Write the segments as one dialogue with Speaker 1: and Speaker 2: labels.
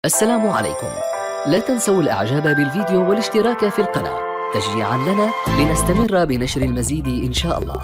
Speaker 1: السلام عليكم. لا تنسوا الإعجاب بالفيديو والاشتراك في القناة تشجيعا لنا لنستمر بنشر المزيد إن شاء الله.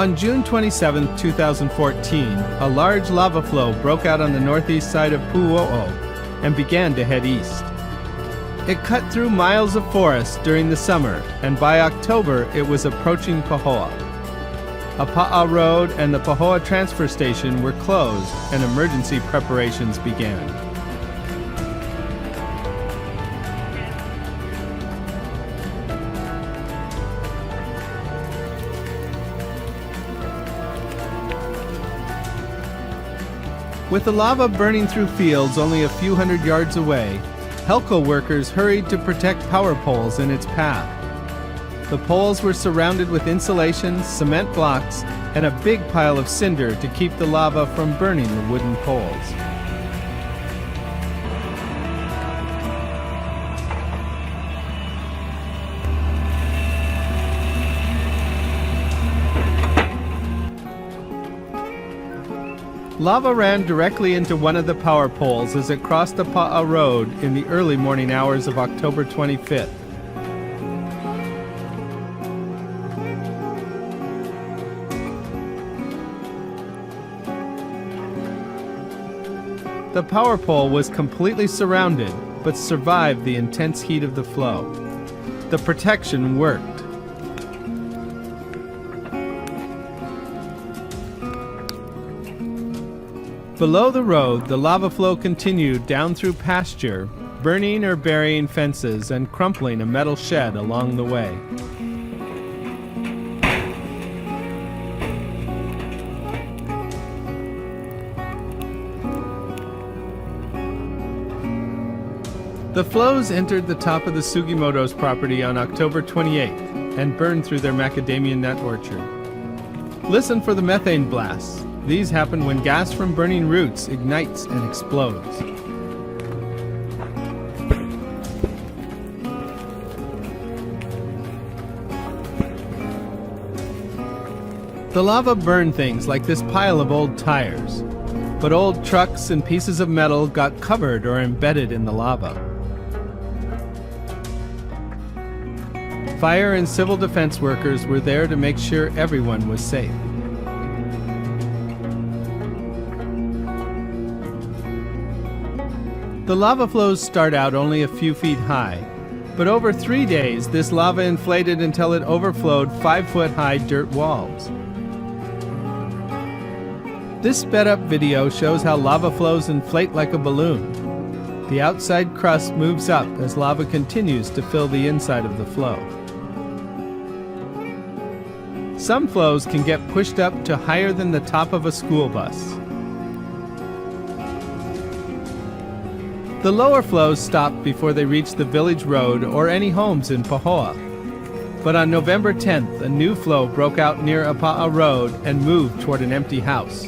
Speaker 2: On June 27, 2014, a large lava flow broke out on the northeast side of Pu'u'o and began to head east. It cut through miles of forest during the summer, and by October it was approaching Pahoa. Apa'a Road and the Pahoa transfer station were closed and emergency preparations began. With the lava burning through fields only a few hundred yards away, Helco workers hurried to protect power poles in its path. The poles were surrounded with insulation, cement blocks, and a big pile of cinder to keep the lava from burning the wooden poles. Lava ran directly into one of the power poles as it crossed the Pa'a Road in the early morning hours of October 25th. The power pole was completely surrounded, but survived the intense heat of the flow. The protection worked. Below the road, the lava flow continued down through pasture, burning or burying fences and crumpling a metal shed along the way. The flows entered the top of the Sugimoto's property on October 28th and burned through their macadamia nut orchard. Listen for the methane blasts. These happen when gas from burning roots ignites and explodes. The lava burned things like this pile of old tires, but old trucks and pieces of metal got covered or embedded in the lava. Fire and civil defense workers were there to make sure everyone was safe. The lava flows start out only a few feet high, but over 3 days this lava inflated until it overflowed 5-foot-high dirt walls. This sped-up video shows how lava flows inflate like a balloon. The outside crust moves up as lava continues to fill the inside of the flow. Some flows can get pushed up to higher than the top of a school bus. The lower flows stopped before they reached the village road or any homes in Pahoa. But on November 10th, a new flow broke out near Apa'a Road and moved toward an empty house.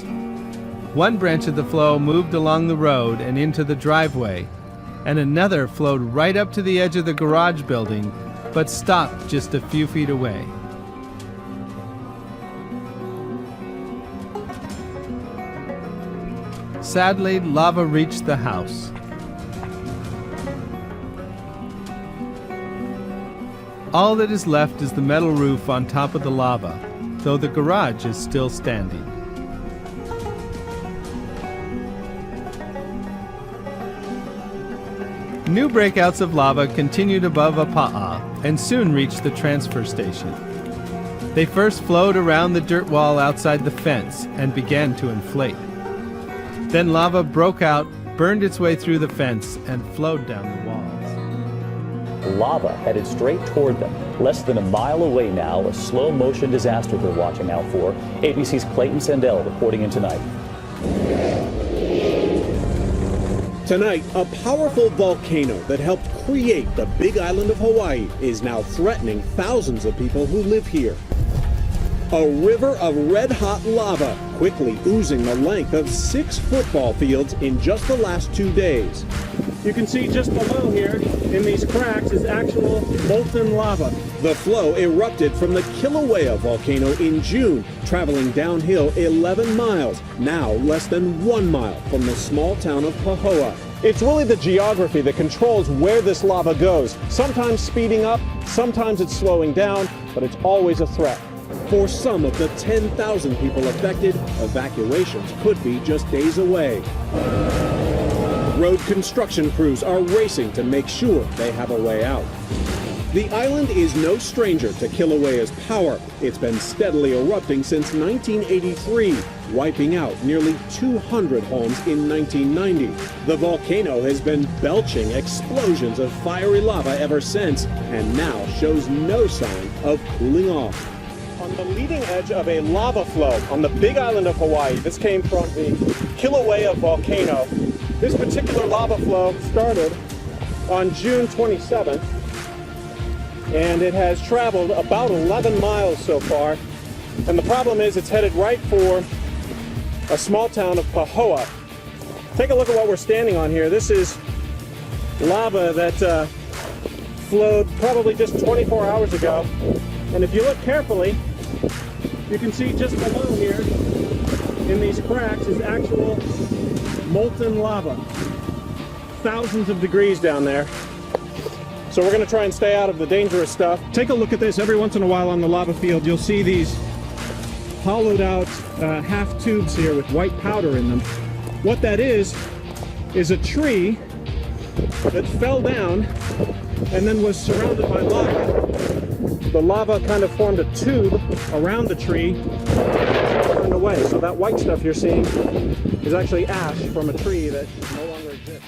Speaker 2: One branch of the flow moved along the road and into the driveway, and another flowed right up to the edge of the garage building, but stopped just a few feet away. Sadly, lava reached the house. All that is left is the metal roof on top of the lava, though the garage is still standing. New breakouts of lava continued above Apa'a and soon reached the transfer station. They first flowed around the dirt wall outside the fence and began to inflate. Then lava broke out, burned its way through the fence, and flowed down the walls.
Speaker 3: Lava headed straight toward them. Less than a mile away now, a slow-motion disaster they're watching out for. ABC's Clayton Sandell reporting in tonight.
Speaker 4: Tonight, a powerful volcano that helped create the big island of Hawaii is now threatening thousands of people who live here. A river of red-hot lava quickly oozing the length of 6 football fields in just the last 2 days. You can see just below here, in these cracks, is actual molten lava. The flow erupted from the Kilauea volcano in June, traveling downhill 11 miles, now less than 1 mile from the small town of Pahoa. It's really the geography that controls where this lava goes, sometimes speeding up, sometimes it's slowing down, but it's always a threat. For some of the 10,000 people affected, evacuations could be just days away. Road construction crews are racing to make sure they have a way out. The island is no stranger to Kilauea's power. It's been steadily erupting since 1983, wiping out nearly 200 homes in 1990. The volcano has been belching explosions of fiery lava ever since, and now shows no sign of cooling off. On the leading edge of a lava flow on the big island of Hawaii, this came from the Kilauea volcano. This particular lava flow started on June 27th, and it has traveled about 11 miles so far. And the problem is it's headed right for a small town of Pahoa. Take a look at what we're standing on here. This is lava that flowed probably just 24 hours ago. And if you look carefully, you can see just below here in these cracks is actual molten lava. Thousands of degrees down there. So we're going to try and stay out of the dangerous stuff. Take a look at this. Every once in a while on the lava field, you'll see these hollowed out half tubes here with white powder in them. What that is a tree that fell down and then was surrounded by lava. The lava kind of formed a tube around the tree and turned away. So that white stuff you're seeing is actually ash from a tree that no longer exists.